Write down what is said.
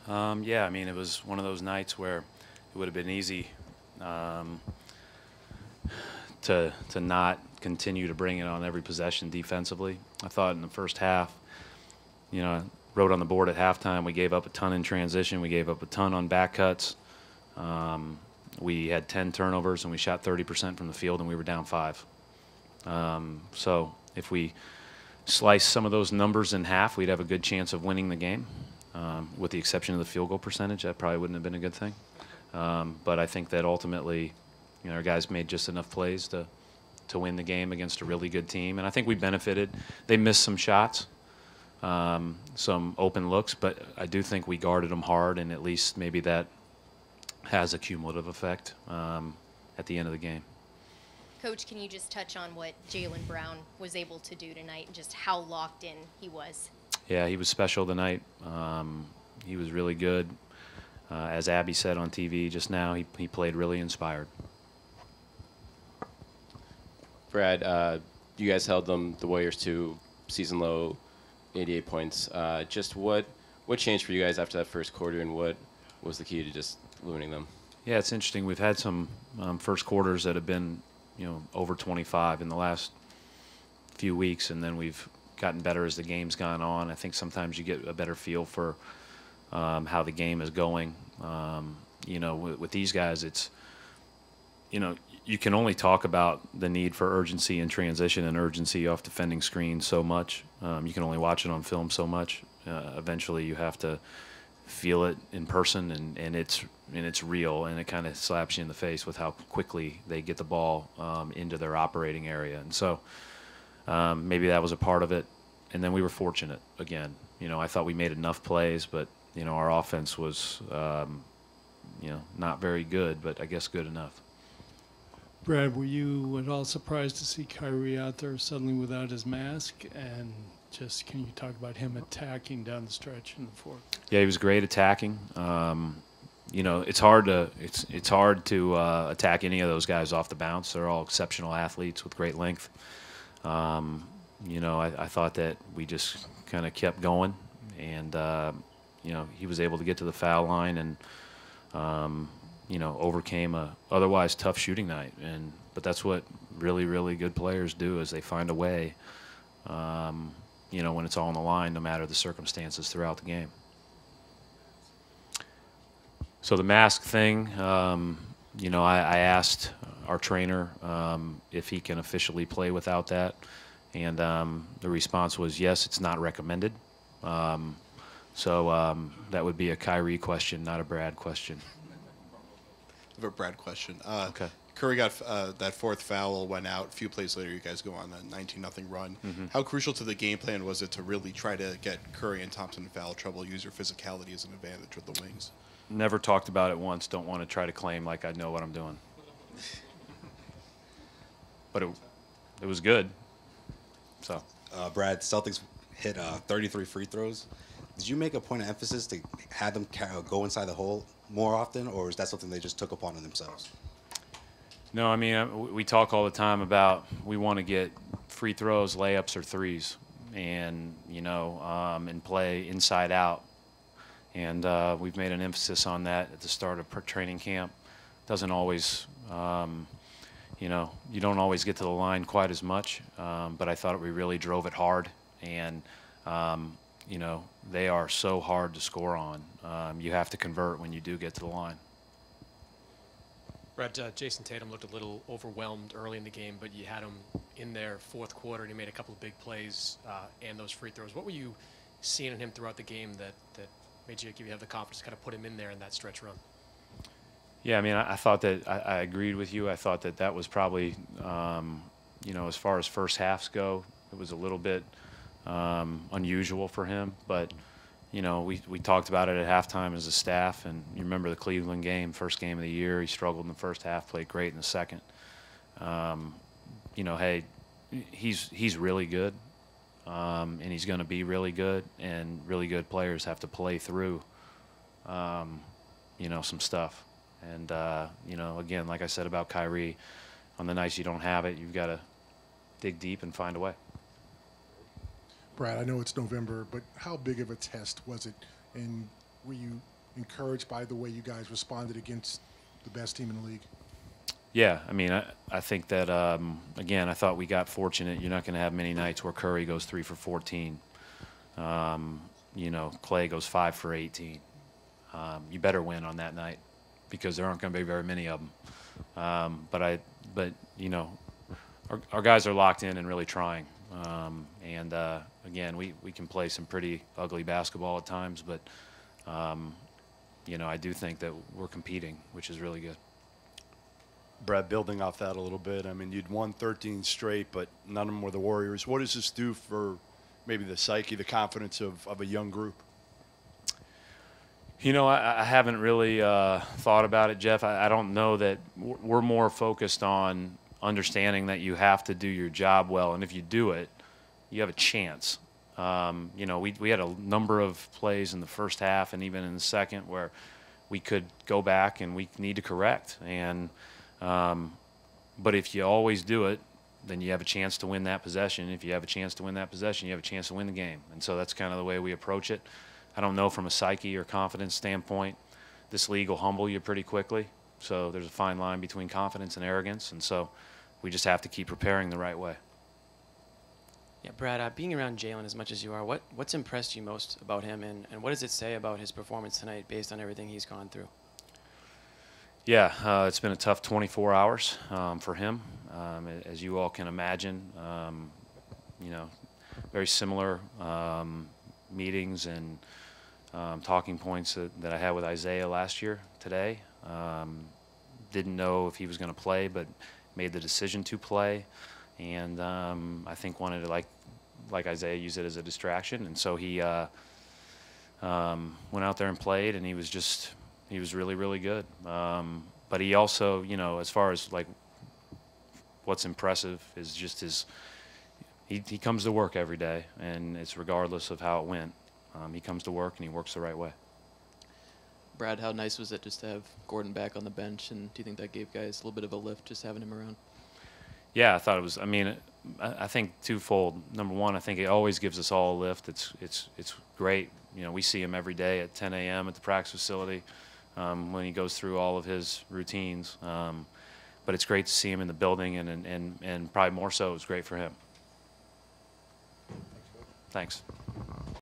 Yeah, I mean, it was one of those nights where it would have been easy um, to not continue to bring it on every possession defensively. I thought in the first half, wrote on the board at halftime, we gave up a ton in transition. We gave up a ton on back cuts. We had 10 turnovers and we shot 30% from the field and we were down 5. So if we slice some of those numbers in half, we'd have a good chance of winning the game. With the exception of the field goal percentage, that probably wouldn't have been a good thing. But I think that ultimately, our guys made just enough plays to win the game against a really good team. And I think we benefited. They missed some shots, some open looks, but I do think we guarded them hard, and at least maybe that has a cumulative effect at the end of the game. Coach, can you just touch on what Jaylen Brown was able to do tonight and just how locked in he was? Yeah, he was special tonight. He was really good. As Abby said on TV just now, he played really inspired. Brad, you guys held the Warriors to season low 88 points. Just what changed for you guys after that first quarter, and what was the key to just ruining them? Yeah, it's interesting. We've had some first quarters that have been, over 25 in the last few weeks, and then we've gotten better as the game's gone on. I think sometimes you get a better feel for how the game is going. With these guys, it's, you can only talk about the need for urgency in transition and urgency off defending screens so much. You can only watch it on film so much. Eventually, you have to feel it in person, and it's real, and it kind of slaps you in the face with how quickly they get the ball into their operating area. And so maybe that was a part of it. And then we were fortunate again. I thought we made enough plays, but our offense was not very good, but I guess good enough. Brad, were you at all surprised to see Kyrie out there suddenly without his mask? And just can you talk about him attacking down the stretch in the fourth? Yeah, he was great attacking. It's hard to attack any of those guys off the bounce. They're all exceptional athletes with great length. I thought that we just kind of kept going, and he was able to get to the foul line and overcame a otherwise tough shooting night. But that's what really, really good players do, is they find a way, when it's all on the line, no matter the circumstances throughout the game. So the mask thing, I asked our trainer if he can officially play without that, and the response was yes, it's not recommended. So that would be a Kyrie question, not a Brad question. A Brad question. Okay. Curry got that fourth foul, went out. A few plays later, you guys go on that 19-0 run. Mm-hmm. How crucial to the game plan was it to really try to get Curry and Thompson in foul trouble, use your physicality as an advantage with the wings? Never talked about it once. Don't want to try to claim like I know what I'm doing. But it was good. So. Brad, Celtics hit 33 free throws. Did you make a point of emphasis to have them go inside the hole more often, or is that something they just took upon themselves? No, I mean, we talk all the time about we want to get free throws, layups, or threes, and, and play inside out. And we've made an emphasis on that at the start of training camp. Doesn't always, you don't always get to the line quite as much, but I thought we really drove it hard. And, they are so hard to score on. You have to convert when you do get to the line. Brad, Jason Tatum looked a little overwhelmed early in the game, but you had him in there fourth quarter, and he made a couple of big plays and those free throws. What were you seeing in him throughout the game that made you have the confidence to kind of put him in there in that stretch run? Yeah, I mean, I thought that I agreed with you. I thought that was probably, as far as first halves go, it was a little bit unusual for him. But, we talked about it at halftime as a staff. And you remember the Cleveland game, first game of the year. He struggled in the first half, played great in the second. Hey, he's really good. And he's going to be really good. And really good players have to play through, some stuff. And, again, like I said about Kyrie, on the nights you don't have it, you've got to dig deep and find a way. Brad, I know it's November, but how big of a test was it in were you encouraged by the way you guys responded against the best team in the league? Yeah, I mean, I think that, again, I thought we got fortunate. You're not going to have many nights where Curry goes 3 for 14. Clay goes 5 for 18. You better win on that night because there aren't going to be very many of them. But our guys are locked in and really trying. Again, we can play some pretty ugly basketball at times, but, I do think that we're competing, which is really good. Brad, building off that a little bit, I mean, you'd won 13 straight, but none of them were the Warriors. What does this do for maybe the psyche, the confidence of a young group? I haven't really thought about it, Jeff. I don't know that we're more focused on understanding that you have to do your job well, and if you do it, you have a chance. We had a number of plays in the first half and even in the second where we could go back and we need to correct. But if you always do it, then you have a chance to win that possession. If you have a chance to win that possession, you have a chance to win the game. And so that's kind of the way we approach it. I don't know from a psyche or confidence standpoint, this league will humble you pretty quickly. So there's a fine line between confidence and arrogance. And so we just have to keep preparing the right way. Yeah, Brad, being around Jaylen as much as you are, what's impressed you most about him, and what does it say about his performance tonight based on everything he's gone through? Yeah, it's been a tough 24 hours for him, as you all can imagine. Very similar meetings and talking points that I had with Isaiah last year today. Didn't know if he was going to play, but made the decision to play, and I think wanted to, like Isaiah, use it as a distraction. And so he went out there and played, and he was really, really good. But he also, as far as what's impressive is just he comes to work every day, and it's regardless of how it went. He comes to work and he works the right way. Brad, how nice was it just to have Gordon back on the bench, and do you think that gave guys a little bit of a lift just having him around? Yeah, I thought it was. I mean, I think twofold. Number one, I think it always gives us all a lift. It's great. We see him every day at 10 a.m. at the practice facility when he goes through all of his routines. But it's great to see him in the building, and probably more so, it was great for him. Thanks.